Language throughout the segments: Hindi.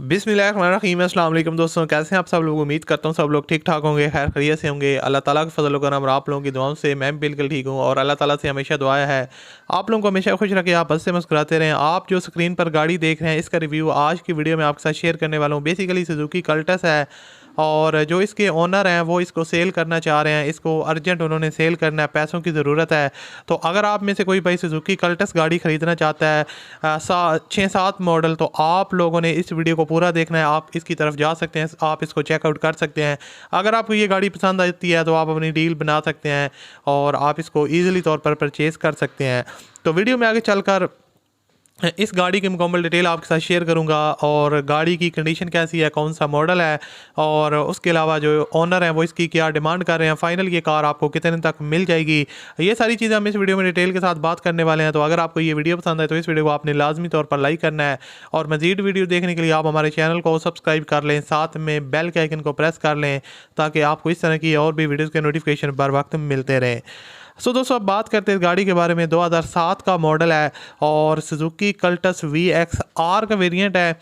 बिस्मिल्लाहिर्रहमानिर्रहीम। अस्सलाम वालेकुम दोस्तों, कैसे हैं आप सब लोग। उम्मीद करता हूँ सब लोग ठीक ठाक होंगे, खैर खैरियत से होंगे। अल्लाह ताला के फजल करम और आप लोगों की दुआओं से मैं बिल्कुल ठीक हूँ और अल्लाह ताला से हमेशा दुआ है आप लोगों को हमेशा खुश रखे, आप हंसते मुस्कुराते रहें। आप जो स्क्रीन पर गाड़ी देख रहे हैं इसका रिव्यू आज की वीडियो में आपके साथ शेयर करने वाला हूँ। बेसिकली सुजुकी कल्टस है और जो इसके ओनर हैं वो इसको सेल करना चाह रहे हैं, इसको अर्जेंट उन्होंने सेल करना है, पैसों की ज़रूरत है। तो अगर आप में से कोई भाई सुजुकी कल्टस गाड़ी ख़रीदना चाहता है 6-7 मॉडल, तो आप लोगों ने इस वीडियो को पूरा देखना है। आप इसकी तरफ जा सकते हैं, आप इसको चेकआउट कर सकते हैं। अगर आपको ये गाड़ी पसंद आती है तो आप अपनी डील बना सकते हैं और आप इसको ईज़िली तौर पर परचेज़ कर सकते हैं। तो वीडियो में आगे चलकर इस गाड़ी की मुकम्मल डिटेल आपके साथ शेयर करूंगा और गाड़ी की कंडीशन कैसी है, कौन सा मॉडल है और उसके अलावा जो ओनर हैं वो इसकी क्या डिमांड कर रहे हैं, फाइनल ये कार आपको कितने तक मिल जाएगी, ये सारी चीज़ें हम इस वीडियो में डिटेल के साथ बात करने वाले हैं। तो अगर आपको ये वीडियो पसंद है तो इस वीडियो को आपने लाजमी तौर पर लाइक करना है और मज़ीद वीडियो देखने के लिए आप हमारे चैनल को सब्सक्राइब कर लें, साथ में बेल के आइकन को प्रेस कर लें ताकि आपको इस तरह की और भी वीडियोज़ के नोटिफिकेशन बर वक्त मिलते रहें। दोस्तों अब बात करते हैं इस गाड़ी के बारे में। 2007 का मॉडल है और सुजुकी कल्टस VXR का वेरिएंट है।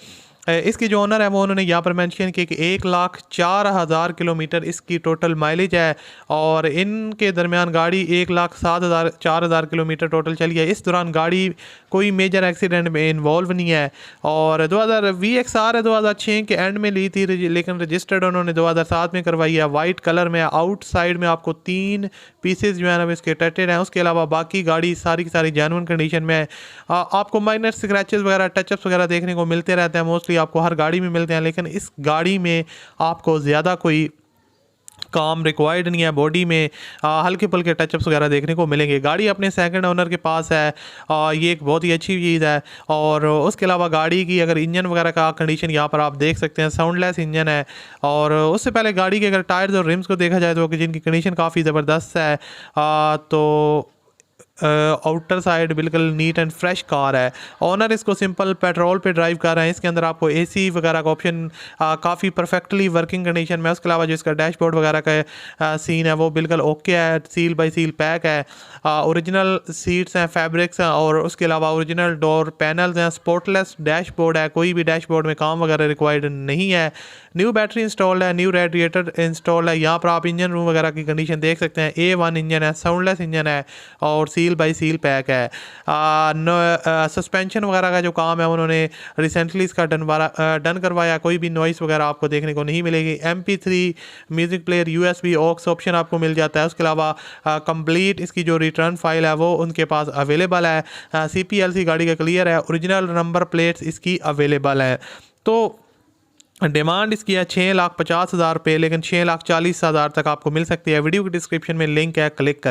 इसकी जो ओनर है वो उन्होंने यहाँ पर मेंशन किया कि 1,04,000 किलोमीटर इसकी टोटल माइलेज है और इनके दरमियान गाड़ी 1,07,000 किलोमीटर टोटल चली है। इस दौरान गाड़ी कोई मेजर एक्सीडेंट में इन्वॉल्व नहीं है और 2000 VXR है 2006 के एंड में ली थी, लेकिन रजिस्टर्ड उन्होंने 2007 में करवाई है। वाइट कलर में, आउटसाइड में आपको 3 पीसेज जो है ना इसके टचेड हैं। उसके अलावा बाकी गाड़ी सारी की सारी जेन्युइन कंडीशन में है। आपको माइनर स्क्रैचेस वगैरह, टचअप्स वगैरह देखने को मिलते रहते हैं, मोस्टली आपको हर गाड़ी में मिलते हैं, लेकिन इस गाड़ी में आपको ज़्यादा कोई काम रिक्वायर्ड नहीं है। बॉडी में हल्के फुल्के टचअप्स वगैरह देखने को मिलेंगे। गाड़ी अपने सेकंड ओनर के पास है, ये एक बहुत ही अच्छी चीज़ है। और उसके अलावा गाड़ी की अगर इंजन वगैरह का कंडीशन यहाँ पर आप देख सकते हैं, साउंडलेस इंजन है। और उससे पहले गाड़ी के अगर टायर्स और रिम्स को देखा जाए तो जिनकी कंडीशन काफ़ी ज़बरदस्त है, तो आउटर साइड बिल्कुल नीट एंड फ्रेश कार है। ऑनर इसको सिंपल पेट्रोल पे ड्राइव कर रहे हैं। इसके अंदर आपको एसी वगैरह का ऑप्शन काफ़ी परफेक्टली वर्किंग कंडीशन में। उसके अलावा जो इसका डैशबोर्ड वगैरह का सीन है वो बिल्कुल ओके है, सील बाय सील पैक है। ओरिजिनल सीट्स हैं, फैब्रिक्स हैं और उसके अलावा ओरिजिनल डोर पैनल्स हैं। स्पोर्टलेस डैशबोर्ड है, कोई भी डैशबोर्ड में काम वगैरह रिक्वायर्ड नहीं है। न्यू बैटरी इंस्टॉल्ड है, न्यू रेडिएटर इंस्टॉल्ड है। यहाँ पर आप इंजन रूम वगैरह की कंडीशन देख सकते हैं। A1 इंजन है, साउंडलेस इंजन है और सील बाई सील पैक है। सस्पेंशन वगैरह का जो काम है उन्होंने रिसेंटली इसका डन करवाया। कोई भी नॉइस वगैरह आपको देखने को नहीं मिलेगी। MP3 music player, USB aux option आपको मिल जाता है। उसके अलावा कंप्लीट इसकी जो रिटर्न फाइल है वो उनके पास अवेलेबल है। CPLC गाड़ी का क्लियर है। ओरिजिनल नंबर प्लेट्स इसकी अवेलेबल है। तो डिमांड इसकी है 6,50,000 रुपये, लेकिन 6,40,000 तक आपको मिल सकती है। वीडियो की डिस्क्रिप्शन में लिंक है, क्लिक कर